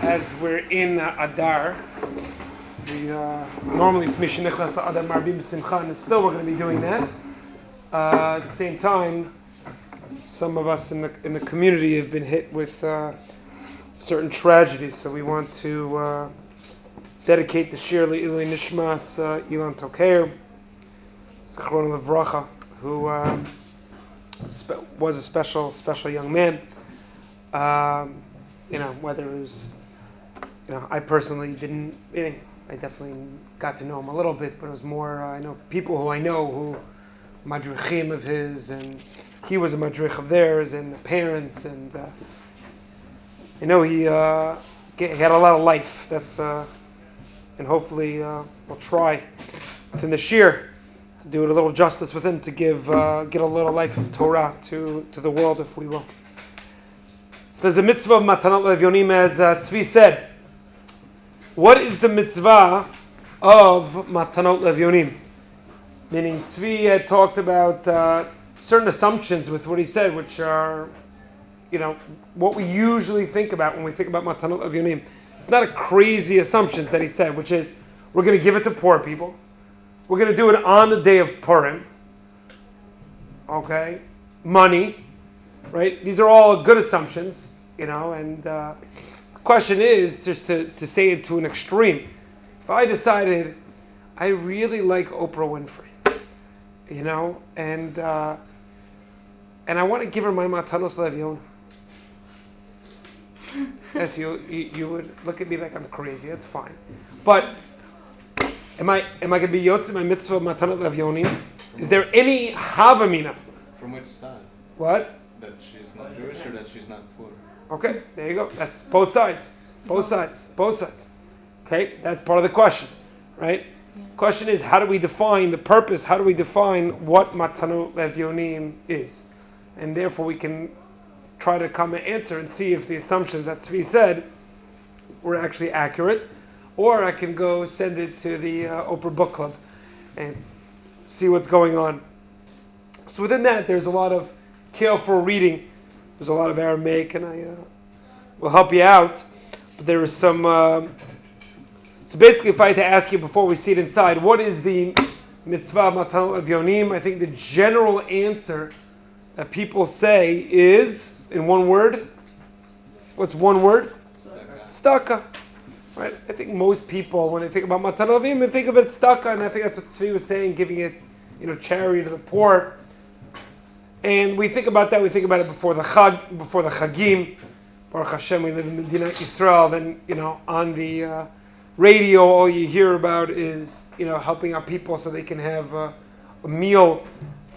as we're in Adar. Normally it's Mishnah Adar Marbim Simcha, and still we're going to be doing that. At the same time, some of us in the community have been hit with certain tragedies, so we want to dedicate the shiur Le'ilui Nishmas Ilan Toker, Zichron Levracha, who was a special young man. Whether it was, I personally didn't. I definitely got to know him a little bit, but it was more. I know people who I know who madrichim of his, and he was a madrich of theirs, and the parents, and I know he had a lot of life. That's and hopefully we'll try within the shiur to do it a little justice with him, to get a little life of Torah to the world, if we will. So there's a mitzvah of Matanot Levyonim, as Tzvi said. What is the mitzvah of Matanot Levyonim? Meaning Tzvi had talked about certain assumptions with what he said, which are, what we usually think about when we think about Matanot Levyonim. It's not a crazy assumptions that he said, which is we're going to give it to poor people. We're going to do it on the day of Purim. Okay? Money. Right? These are all good assumptions, and the question is just to say it to an extreme. If I decided I really like Oprah Winfrey, and I want to give her my Matanos Levyon. Yes, you would look at me like I'm crazy. That's fine. But am I going to be yotze my mitzvah of Matanot Levyonim? Is there any havamina? From which side? What? That she's not Jewish or that she's not poor? Okay, there you go. That's both sides. Okay, that's part of the question, right? Yeah. Question is, how do we define the purpose? How do we define what Matanot Levyonim is? And therefore we can try to come and answer and see if the assumptions that Tzvi said were actually accurate, or I can go send it to the Oprah Book Club and see what's going on. So within that, there's a lot of careful reading. There's a lot of Aramaic, and I will help you out. But there is some. So basically, if I had to ask you before we see it inside, what is the mitzvah Matanot Levyonim? I think the general answer that people say is, in one word. What's one word? Tzedakah. Right? I think most people, when they think about Matanot Levyonim, they think of it tzedakah, and I think that's what Tzvi was saying, giving it, charity to the poor. And we think about that. We think about it before the Chagim. Baruch Hashem, we live in Medina Israel. Then on the radio, all you hear about is helping out people so they can have a meal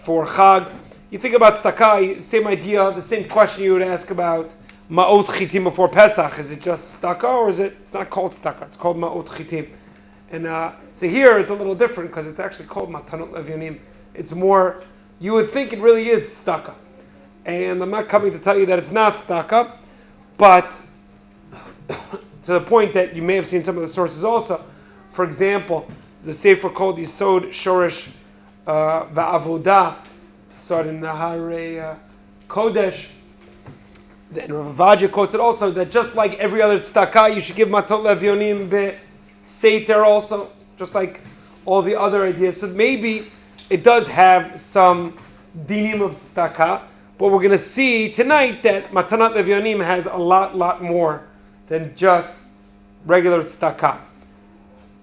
for Chag. You think about tzedakah, same idea, the same question you would ask about ma'ot chitim before Pesach. Is it just tzedakah, or is it? It's not called tzedakah. It's called ma'ot chitim. And so here it's a little different because it's actually called Matanot Levyonim. It's more. You would think it really is tzedakah. And I'm not coming to tell you that it's not tzedakah, but to the point that you may have seen some of the sources also. For example, there's a sefer called Yisod Shorish Va'avodah, saw it in the Hare Kodesh. And Rav Avadia quotes it also, that just like every other tzedakah, you should give Matanot Levyonim be'seiter also, just like all the other ideas. So maybe it does have some dinim of tzedakah, but we're going to see tonight that Matanot Levyonim has a lot more than just regular tzedakah.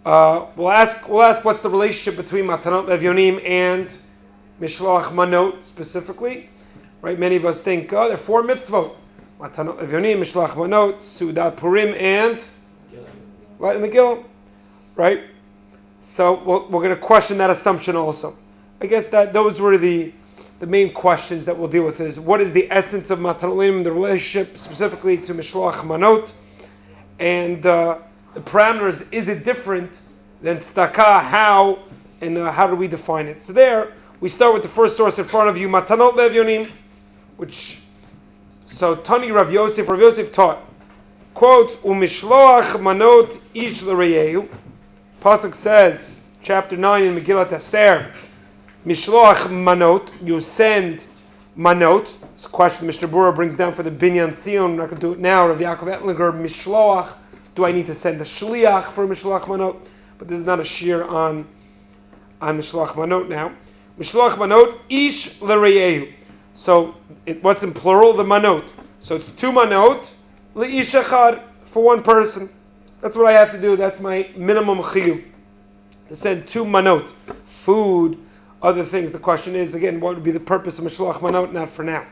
We'll ask what's the relationship between Matanot Levyonim and Mishloach Manot specifically. Right? Many of us think, there are 4 mitzvot: Matanot Levyonim, Mishloach Manot, Sudat Purim, and Megillah. Right? So we're going to question that assumption also. I guess that those were the main questions that we'll deal with. Is what is the essence of Matanot Levyonim, the relationship specifically to Mishloach Manot, and the parameters. Is it different than tzedakah? How and how do we define it? So there we start with the first source in front of you, Matanot Levyonim, so Tani Rav Yosef taught, quotes, Umishloach Manot ish l'reyehu. Pasuk says, chapter 9 in Megillat Esther, Mishloach Manot, you send Manot. It's a question Mr. Bura brings down for the Binyan Sion. I'm not going to do it now. Rav Yaakov Etlinger, Mishloach Do I need to send a shliach for Mishloach Manot? But this is not a shiur on Mishloach Manot now. Mishloach Manot, ish l'reyehu. So what's in plural? The manot. So it's 2 manot, le'ish echad, for one person. That's what I have to do. That's my minimum chiyuv. To send 2 manot. Food, other things. The question is, again, what would be the purpose of Mishloach Manot? Not for now.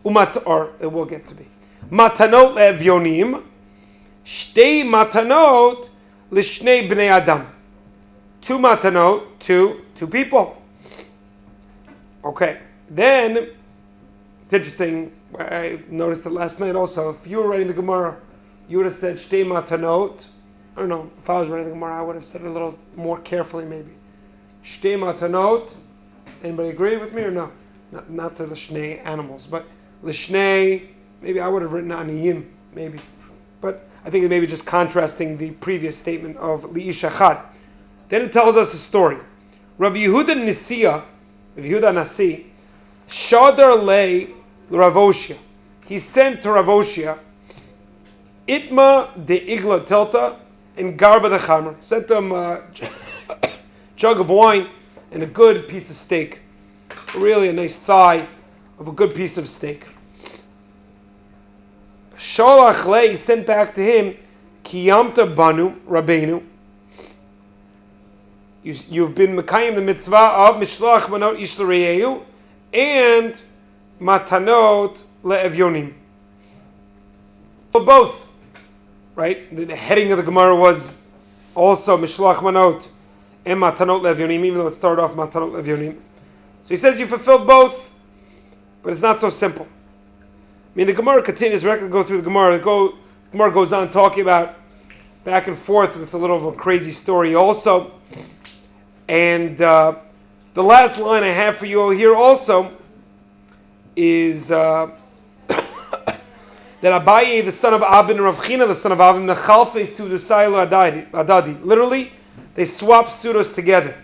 Or it will get to be. Matanot le'evyonim. Shtei matanot l'shnei bnei adam. 2 matanot, two people. Okay. Then, it's interesting, I noticed it last night also. If you were writing the Gemara, you would have said Shtei matanot. I don't know, if I was writing the Gemara, I would have said it a little more carefully maybe. Shtei matanot. Anybody agree with me or no? Not to the shnei animals, but l'shnei, maybe I would have written aniyim, maybe. But I think it may be just contrasting the previous statement of li'ish echad. Then it tells us a story. Rav Yehuda Nasiya, Rav Yehuda Nasi, Shadar lei Rav Oshia. He sent to Rav Oshia, Itma de Igla Tilta and Garba de Chamer. Sent them a jug of wine and a good piece of steak. Really a nice thigh of a good piece of steak. Sholach lei sent back to him, Kiyamta Banu Rabbeinu. You've been Mekayim the mitzvah of Mishloach Manot Ish L'Reyehu and Matanot Le'evyonim. So both, right? The heading of the Gemara was also Mishloach Manot and Matanot Le'evyonim, even though it started off Matanot Le'evyonim. So he says you fulfilled both, but it's not so simple. I mean, the Gemara continues, we're not going to go through the Gemara. The Gemara goes on talking about back and forth with a little of a crazy story also. And the last line I have for you here also is that Abaye, the son of Abin, Rav China, the son of Abin, Nechalfe Sudusaylo Adadi. Literally, they swap pseudos together.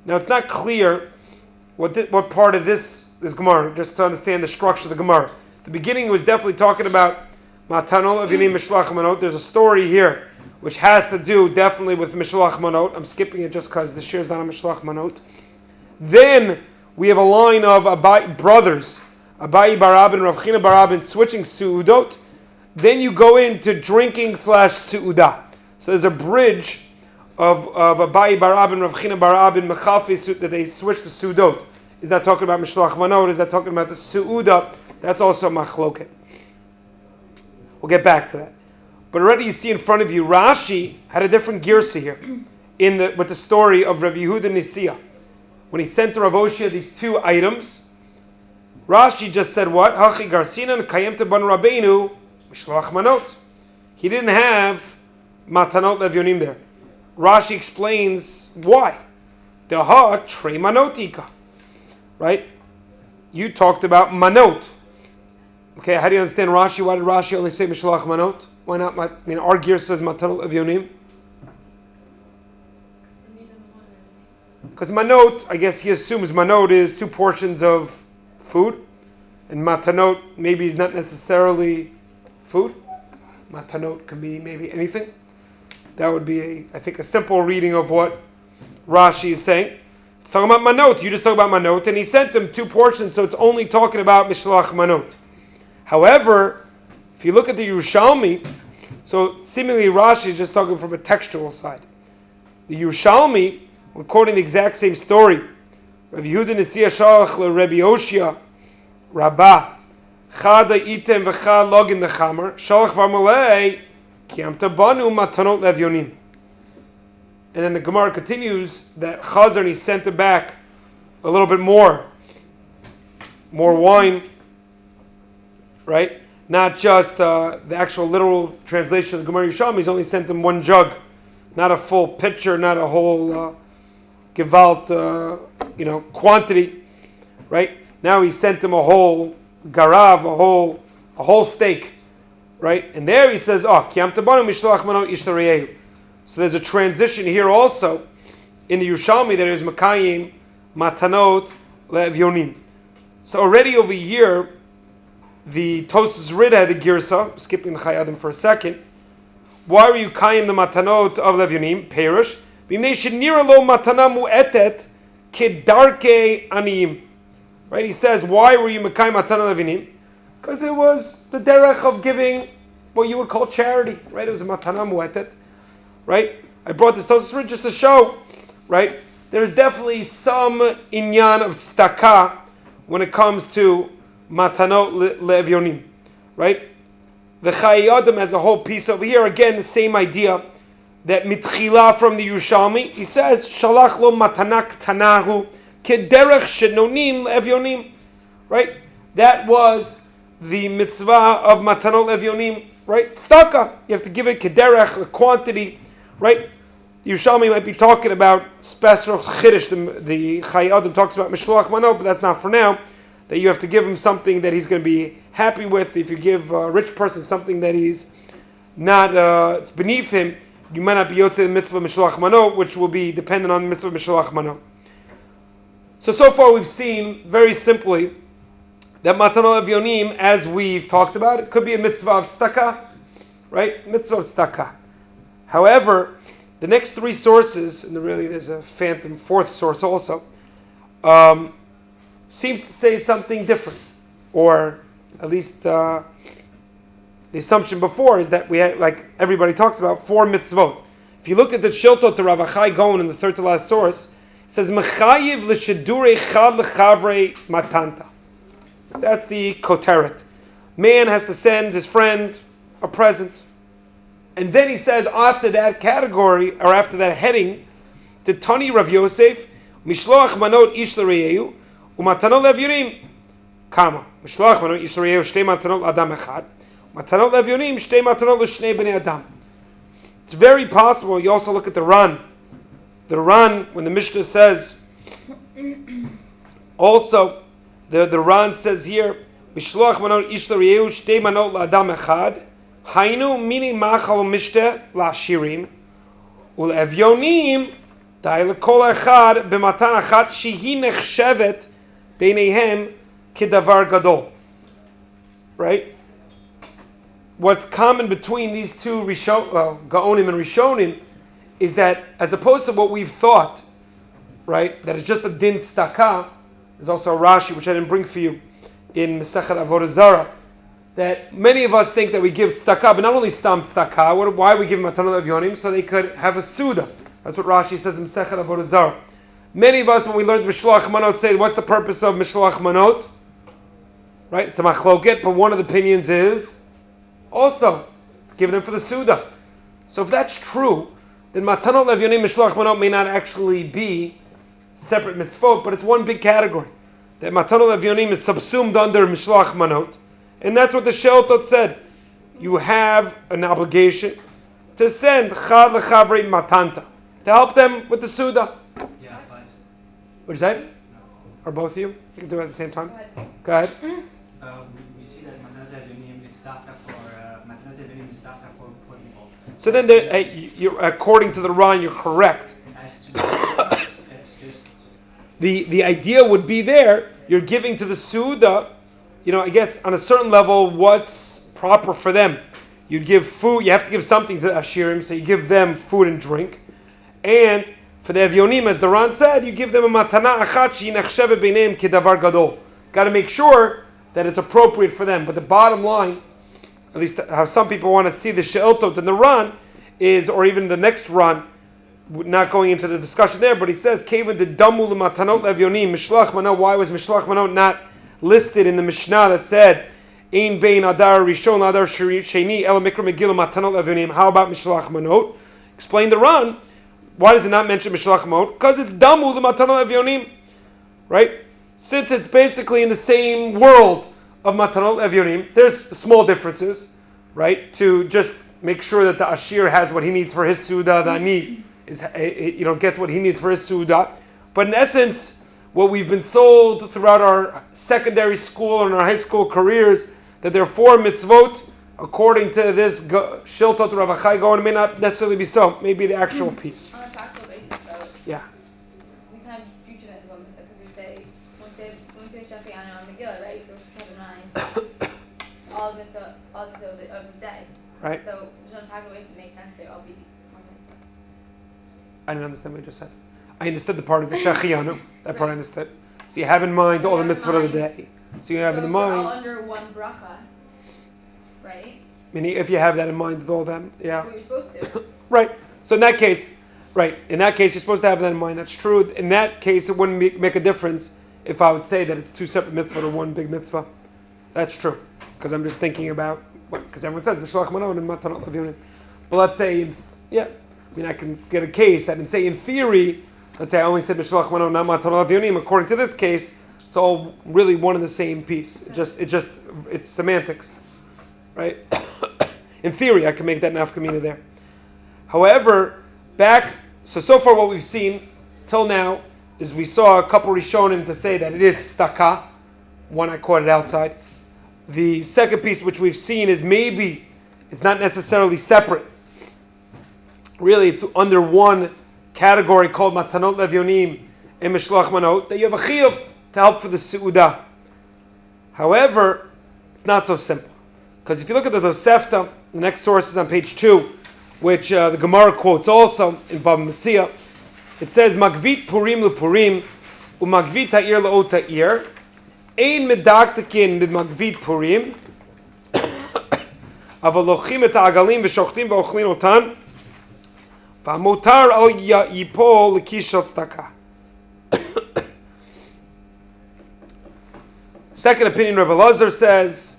Now, it's not clear what part of this Gemara, just to understand the structure of the Gemara. The beginning was definitely talking about Matanot Le'evyonim Mishloach Manot. There's a story here which has to do definitely with Mishloach Manot. I'm skipping it just because the shiur is not a Mishloach Manot. Then we have a line of brothers, Abayi Barabin, Rav China Barabin, switching su'udot. Then you go into drinking / su'udah. So there's a bridge of Abayi Barabin, Rav China Barabin, Mechalfi, that they switch to su'udot. Is that talking about Mishloach Manot? Is that talking about the su'udah? That's also machloket. We'll get back to that. But already you see in front of you, Rashi had a different girsa here with the story of Rav Yehuda Nasiya. When he sent to Rav Oshia these 2 items, Rashi just said what? Hachi Garsinan Kayemta Ban Rabbeinu Mishloach Manot. He didn't have Matanot Le'evyonim there. Rashi explains why. Deha Trei Manotika. Right? You talked about Manot. Okay, how do you understand Rashi? Why did Rashi only say Mishloach Manot? Why not? Our gear says Matanot Le'evyonim. Because Manot, I guess he assumes Manot is 2 portions of food, and Matanot maybe is not necessarily food. Matanot can be maybe anything. That would be, I think, a simple reading of what Rashi is saying. It's talking about Manot. You just talk about Manot, and he sent him 2 portions, so it's only talking about Mishloach Manot. However, if you look at the Yerushalmi, so seemingly Rashi is just talking from a textual side. The Yerushalmi, we're quoting the exact same story. Rav Yehuda Nasiya Shalach LeRebbi Oshia Rabbah Chada Item V'cha Login Nechamer Shalach Varmalei Kiyamta Banu Matanot Le'evyonim. And then the Gemara continues that Chazar, he sent it back a little bit more wine, right? Not just the actual literal translation of the Gemara Yerushalmi. He's only sent them 1 jug, not a full pitcher, not a whole gewalt, quantity, right? Now he sent him a whole garav, a whole steak, right? And there he says, Kiyam tabanu mishloach manot ish l'reyehu. So there's a transition here also in the Yerushalmi that is Makayim Matanot Le'evyonim. So already over here, the Tosas Rid had the Girsa, skipping the Chayadim for a second, why were you kaim the matanot of Levyonim? Perish. B'mnei shenira lo matana mu'etet kedarke aniyim. Right? He says, why were you mekayim matana Levyonim? Because it was the derech of giving what you would call charity. Right? It was a matana mu'etet. Right? I brought this Tosfos just to show, right? There's definitely some inyan of tzedakah when it comes to matanot le'evyonim, right? The Chayei Adam has a whole piece over here. Again, the same idea that mitchila from the Yerushalmi. He says, "Shalach lo matanak tanahu kederech shenonim le'evyonim," right? That was the mitzvah of matanot le'evyonim, right? Tzedakah. You have to give it kederech, the quantity, right? The Yerushalmi might be talking about special chiddush. The Chayei Adam talks about mishloach manot, but that's not for now. That you have to give him something that he's going to be happy with. If you give a rich person something that he's not, it's beneath him, you might not be yotzei the mitzvah mishloach manot, which will be dependent on the mitzvah mishloach manot. So far we've seen, very simply, that matanot evyonim, as we've talked about, it could be a mitzvah of tzedakah, right? Mitzvah of tzedakah. However, the next three sources, and really there's a phantom fourth source also, seems to say something different. Or at least the assumption before is that we had, like everybody talks about, 4 mitzvot. If you look at the Shiltot to Rav Achai Gaon in the third to last source, it says, Mechayiv l'shedurei chad l'chavrei matanta. That's the koteret. Man has to send his friend a present. And then he says, after that category, or after that heading, to Tani Rav Yosef, Mishloach manot ish l'reyehu, u'matanot levyonim, kama. Mishloach manot ish l'reyehu, shtei matanot l'adam echad, matanot levyonim, shtei matanot l'shnei b'nei adam. It's very possible, you also look at the Ran. The Ran, when the Mishnah says, also, the Ran says here, Mishloach manot ish l'reyehu, shtei manot l'adam echad, Hainu mini machal mishte la'shirim u'le'evyonim dai lekol echad b'matan achat shehi nechshevet beinehem kedavar gadol. Right? What's common between these two Gaonim and Rishonim is that, as opposed to what we've thought, right, that is just a din tzedakah, there's also a Rashi which I didn't bring for you in Masechet Avodah Zarah, that many of us think that we give tzedakah, but not only stam tzedakah. Why we give matanot evyonim? So they could have a suda. That's what Rashi says in Masechet Avodah Zarah. Many of us, when we learned mishloach manot, say, what's the purpose of mishloach manot? Right? It's a machloket, but one of the opinions is also to give them for the suda. So if that's true, then matanot evyonim mishloach manot may not actually be separate mitzvot, but it's one big category. That matanot evyonim is subsumed under mishloach manot. And that's what the Sheltot said. You have an obligation to send chad lechavrei matanta, to help them with the suda. Yeah, but... What is that? No. Or both of you? You can do it at the same time. Go ahead. We see that Matanot Evyonim is dafka for poor people. So then, you're, according to the Ran, you're correct. As to it's just... The idea would be there, you're giving to the suda, I guess on a certain level, what's proper for them. You give food, you have to give something to the Ashirim, so you give them food and drink. And for the Evyonim, as the Ran said, you give them a matana achat she'inachshevet beineim kedavar gadol. Got to make sure that it's appropriate for them. But the bottom line, at least how some people want to see the She'iltot in the Ran, is, or even the next Ran, not going into the discussion there, but he says, Kevin the damu l'matanot levyonim, mishloach manot. Why was mishloach manot not listed in the Mishnah that said, Ein bein adar rishon adar sheni ela mikra megillah matanot levyonim? How about mishloach manot? Explain the Ran. Why does it not mention mishloach manot? Because it's damu l'matanot levyonim, right? Since it's basically in the same world of matanot levyonim, there's small differences, right? To just make sure that the ashir has what he needs for his suda, the ani is, gets what he needs for his suda. But in essence, what we've been sold throughout our secondary school and our high school careers, that there are 4 mitzvot, according to this Shiltot Rav Achai Gaon, may not necessarily be so. Maybe the actual piece. On a practical basis, though, Yeah. we can have future events about mitzvah because we say when we say Shafi'ana on Megillah, right? So we have in mind all of the mitzvah of the day. Right. So there's no private ways, it makes sense. They all be one mitzvah. I didn't understand what you just said. I understood the part of the Shachiyanu. That part I understood. So you have in mind all the mitzvot of the day. So you have in They're mind. all under one bracha, right? Meaning, if you have that in mind with all them, yeah. What you're supposed to. Right. So in that case, you're supposed to have that in mind. That's true. In that case, it wouldn't make a difference if I would say that it's two separate mitzvot or one big mitzvah. That's true. Because I'm just thinking about, because everyone says, B'shalach Manot and Matanot Levyonim. But let's say, I can get a case that, and say in theory, let's say I only said B'shalach Manot, not Matanot Levyonim. According to this case, it's all really one and the same piece. It's semantics. Right? In theory, I can make that nafkamina there. However, so far what we've seen till now is we saw a couple Rishonim to say that it is staka. One I quoted outside. The second piece which we've seen is maybe it's not necessarily separate. Really, it's under one category called Matanot Levyonim and Mishlach Manot, that you have a chiyuv to help for the Seudah. However, it's not so simple. Because if you look at the Tosefta, the next source is on page 2, which the Gemara quotes also in Bava Metzia. It says, Magvit Purim lePurim, uMagvit Ta'ir le'ot Ta'ir, Ein medaktekin b'Magvit Purim, אבל לוקחים את העגלים ושוחטים ואוכלים אותן, והמותר אל ייפול לכיס של צדקה. Second opinion, Rebbe Lazar says,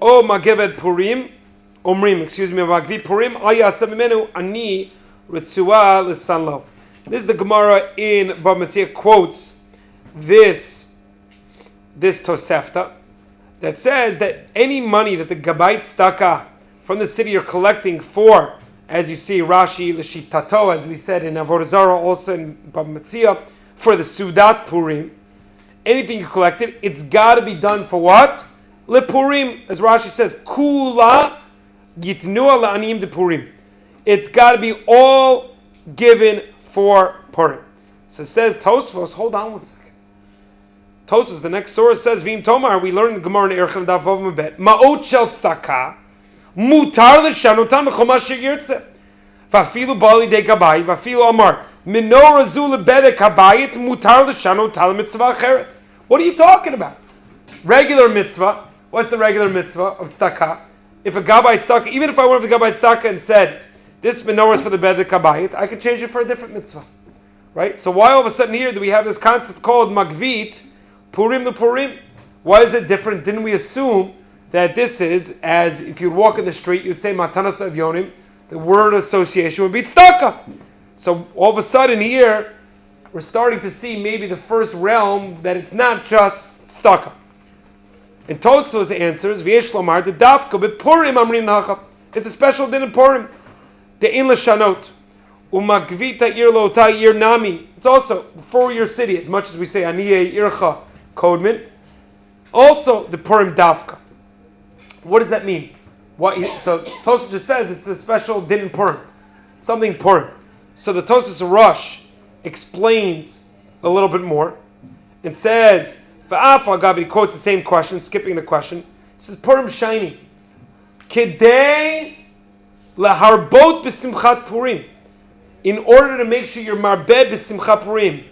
O Mageved Purim, Magvit Purim, Al Yaseh Mimenu Ani Ritzua L'Sanlo. This is the Gemara in Bava Metzia quotes this Tosefta that says that any money that the Gabait Staka from the city are collecting for, as you see Rashi L'Shitato, as we said in Avodah Zarah, also in Bava Metzia, for the Sudat Purim, anything you collected, it's got to be done for what? LePurim, as Rashi says, Kula Yitnua La'aniyim de Purim. It's got to be all given for Purim. So it says Tosfos, hold on one second. Tosfos, the next source says, Vim Tomar, we learned in Gemara in Erechim Daf Vav Mebet, Ma'ot Shel Tzedakah, Mutar L'Shanotan B'Chomash Sheyirtzeh. Vafilu Bali De Gabai, Vafilu Amar, Minora Zu Lebedek Habayit, Mutar L'Shanotan Mitzvah Acheret. What are you talking about? Regular mitzvah. What's the regular mitzvah of tzedakah? If a gabbai tzedakah, even if I went over the gabbai tzedakah and said, this menorah is for the bedek kabayit, I could change it for a different mitzvah. Right? So why all of a sudden here do we have this concept called magvit, purim to purim? Why is it different? Didn't we assume that this is, as if you walk in the street, you'd say Matanot Levyonim, the word association would be tzedakah. So all of a sudden here, we're starting to see maybe the first realm that it's not just tzedakah. And Tosfos answers, V'yesh lomar the dafka b'Purim amrin nachap. It's a special din in Purim. The in l'shanot u'magvit ta'ir lo ta'ir nami. It's also for your city, as much as we say aniyeh ircha kodmin. Also the Purim dafka. What does that mean? So Tosfos just says it's a special din in Purim, something Purim. So the Tosfos Rosh explains a little bit more and says. He quotes the same question, skipping the question. He says, Purim shiny. Kedei laharbot b'simchat Purim. In order to make sure you're marbed b'simchat Purim.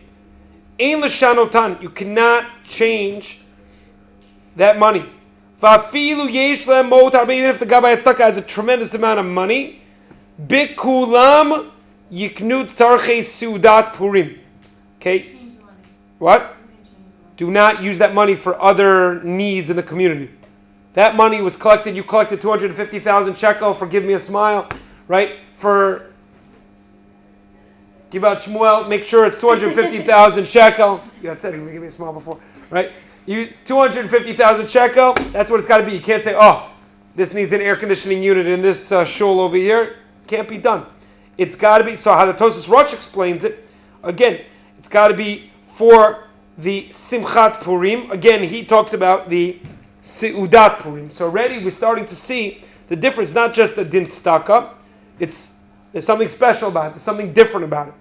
Ein l'shanotan. You cannot change that money. Va'afilu yesh lehem motar. Even if the Gabbai Tzedakah has a tremendous amount of money, bikulam yiknu tzarchei sudat Purim. Okay? What? Do not use that money for other needs in the community. That money was collected, you collected 250,000 shekel for Give Me a Smile, right? For Give Out Shmuel, make sure it's 250,000 shekel. You had said Give Me a Smile before, right? You 250,000 shekel, that's what it's got to be. You can't say, oh, this needs an air conditioning unit in this shul over here. Can't be done. It's got to be, so how the Tosfos Rosh explains it, again, it's got to be for the Simchat Purim. Again, he talks about the Seudat Purim. So already we're starting to see the difference, not just the din staka, there's something special about it, there's something different about it.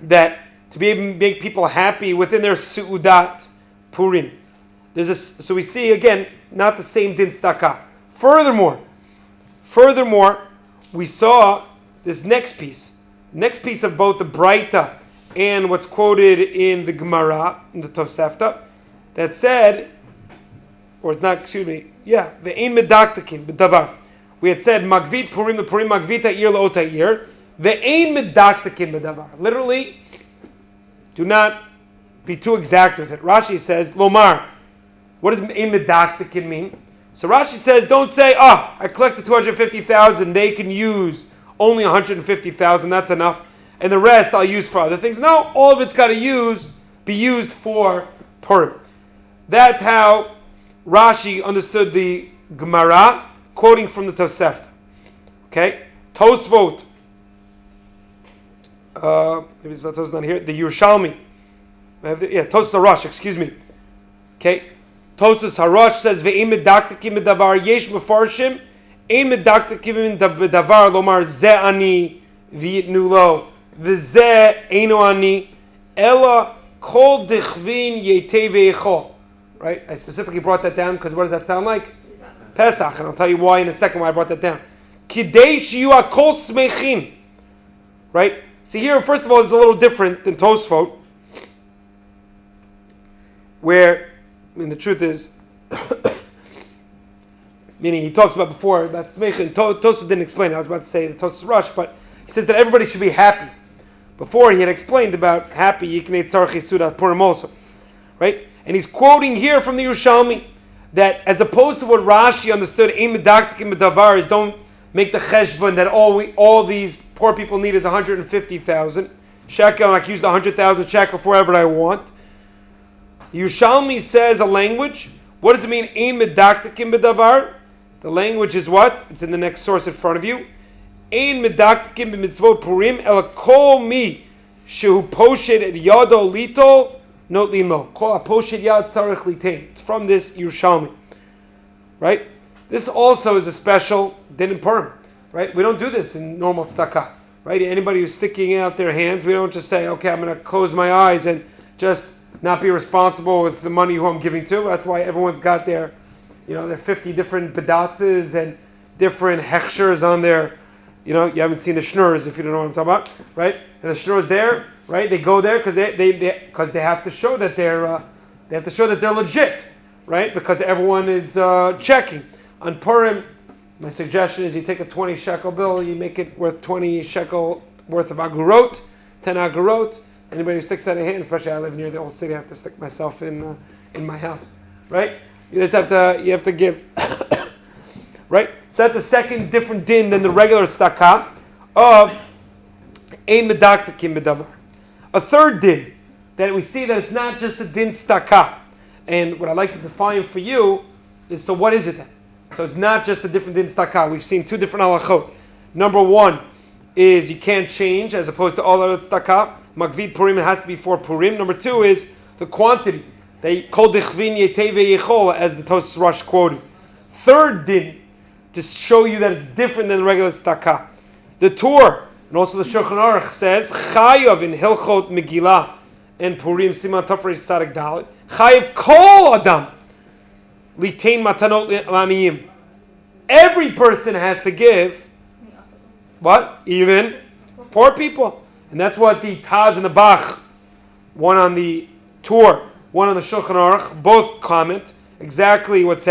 That to be able to make people happy within their Seudat Purim. So we see again, not the same din staka. Furthermore, Furthermore, we saw this next piece of both the Braita and what's quoted in the Gemara, in the Tosefta, that said, or it's not, excuse me, yeah, ve'ein medaktakin b'davar. We had said, magvit purim lepurim, magvit ha'ir le'ot ha'ir, ve'ein medaktakin b'davar. Literally, do not be too exact with it. Rashi says, lomar. What does ve'ein medaktakin mean? So Rashi says, don't say, I collected 250,000, they can use only 150,000, that's enough, and the rest I'll use for other things. No, all of it's got to be used for Purim. That's how Rashi understood the Gemara, quoting from the Tosefta. Okay? Tosfot. Maybe it's not here. The Yerushalmi. Tosas Harash, excuse me. Okay? Tosas Harash says, Ve'im medaktakim b'davar yesh mefarshim, ein medaktakim b'davar lomar ze ani v'yitnu lo, v'ze eino ani, ela kol dichvin yetei ve'echol. Right? I specifically brought that down because what does that sound like? Pesach. And I'll tell you why in a second why I brought that down. Kidei shiyu akol smechin. Right? See here, first of all, it's a little different than Tosfot, where, the truth is, meaning he talks about before, about smechin. Tosfot didn't explain it. I was about to say the Tosfos Rush, but he says that everybody should be happy. Before he had explained about happy, yiknei tzarchi sudat purim also. Right? And he's quoting here from the Yerushalmi that as opposed to what Rashi understood, ein medaktakim b'davar, is don't make the cheshbon that all these poor people need is 150,000 shekel, and I can use the 100,000 shekel for whatever I want. Yerushalmi says a language. What does it mean, ein medaktakim b'davar? The language is what? It's in the next source in front of you. Ein medaktakim b'mitzvot purim el kol mi shehu poshed et yado litol not lino. Kol poshed yad tzarich litain. It's from this Yerushalmi. Right? This also is a special din in Purim. Right? We don't do this in normal tzedakah. Right? Anybody who's sticking out their hands, we don't just say, okay, I'm going to close my eyes and just not be responsible with the money who I'm giving to. That's why everyone's got their 50 different bedatzes and different hechshers on their, you haven't seen the shnurs if you don't know what I'm talking about, right? And the shnur's there, right? They go there because they have to show that they're legit, right? Because everyone is checking. On Purim, my suggestion is you take a 20 shekel bill, you make it worth 20 shekel worth of agurot, 10 agurot. Anybody who sticks out a hand, especially I live near the old city, I have to stick myself in my house, right? You have to give, right? So that's a second different din than the regular tzedakah of ein medaktakim b'davar. A third din that we see that it's not just a din tzedakah, and what I'd like to define for you is, so what is it then? So it's not just a different din tzedakah. We've seen two different halachot. Number one is you can't change as opposed to all other tzedakah. Magvid Purim, it has to be for Purim. Number two is the quantity. They kol dichvin yetei ve'yechol, as the Tosfos Rush quoted. Third din, to show you that it's different than the regular tzedakah. The Torah, and also the Shulchan Aruch says, chayav in Hilchot Megillah and Purim, Siman Tafresh Sadik Dalet, chayav kol adam litain matanot laniyim. Every person has to give, what? Even poor people. And that's what the Taz and the Bach, one on the Torah, one on the Shulchan Aruch, both comment exactly what's